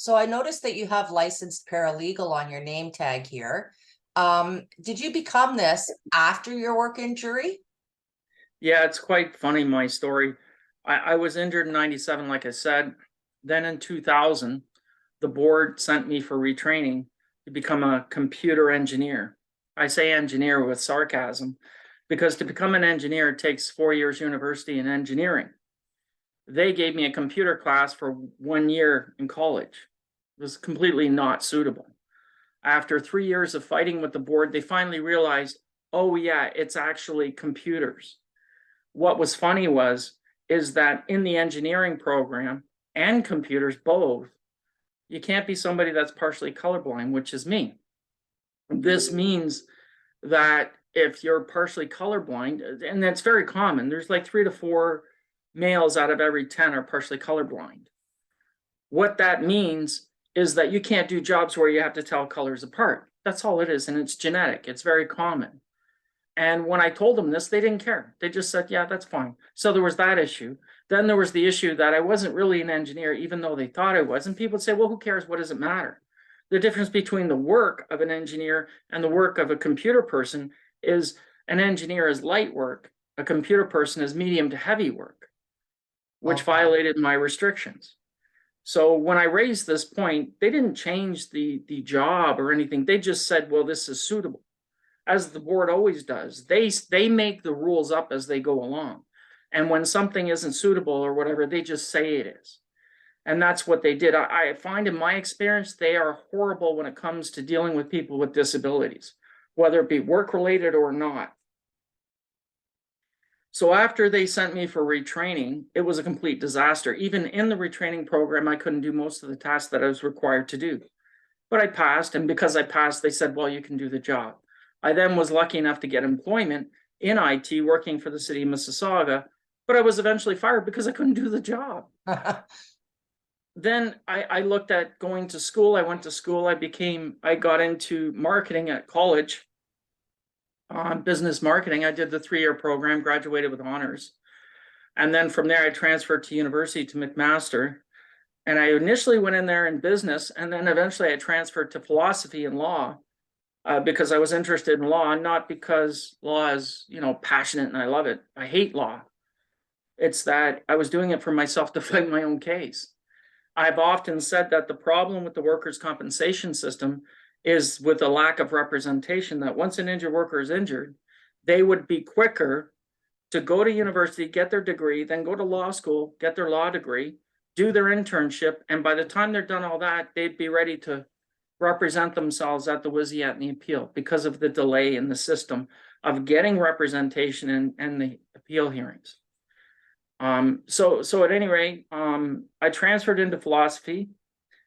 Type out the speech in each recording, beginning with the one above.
So I noticed that you have licensed paralegal on your name tag here. Did you become this after your work injury? Yeah, it's quite funny, my story. I was injured in 97, like I said. Then in 2000, the board sent me for retraining to become a computer engineer. I say engineer with sarcasm because to become an engineer, it takes 4 years university in engineering. They gave me a computer class for 1 year in college. It was completely not suitable. After 3 years of fighting with the board, they finally realized, oh yeah, it's actually computers. What was funny is that in the engineering program and computers both, you can't be somebody that's partially colorblind, which is me. This means that if you're partially colorblind, and that's very common, there's like 3 to 4 males out of every 10 are partially colorblind. What that means is that you can't do jobs where you have to tell colors apart. That's all it is, and it's genetic. It's very common. And when I told them this, they didn't care. They just said, yeah, that's fine. So there was that issue. Then there was the issue that I wasn't really an engineer, even though they thought I was. And people would say, well, who cares? What does it matter? The difference between the work of an engineer and the work of a computer person is an engineer is light work. A computer person is medium to heavy work, which violated my restrictions. So when I raised this point, they didn't change the job or anything. They just said, well, this is suitable. As the board always does, they make the rules up as they go along. And when something isn't suitable or whatever, they just say it is. And that's what they did. I find in my experience, they are horrible when it comes to dealing with people with disabilities, whether it be work-related or not. So after they sent me for retraining, it was a complete disaster. Even in the retraining program, I couldn't do most of the tasks that I was required to do. But I passed, and because I passed, they said, well, you can do the job. I then was lucky enough to get employment in IT working for the city of Mississauga, but I was eventually fired because I couldn't do the job. Then I looked at going to school. I went to school. I got into marketing at college, business marketing. I did the 3-year program, graduated with honors. And then from there, I transferred to university to McMaster. And I initially went in there in business, and then eventually I transferred to philosophy and law. Because I was interested in law, not because law is, passionate and I love it. I hate law. It's that I was doing it for myself to fight my own case. I've often said that the problem with the workers' compensation system is with a lack of representation, that once an injured worker is injured, they would be quicker to go to university, get their degree, then go to law school, get their law degree, do their internship, and by the time they're done all that, they'd be ready to represent themselves at the WSIAT and the appeal because of the delay in the system of getting representation and the appeal hearings. So at any rate, I transferred into philosophy,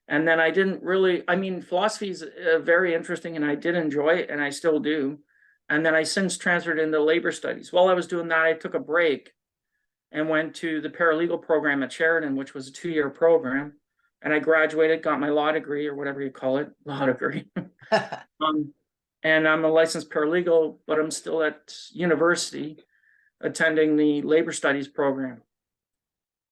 and then I didn't really, philosophy is very interesting and I did enjoy it and I still do. And then I since transferred into labor studies. While I was doing that, I took a break and went to the paralegal program at Sheridan, which was a 2-year program. And I graduated, got my law degree or whatever you call it, law degree. And I'm a licensed paralegal, but I'm still at university attending the labor studies program.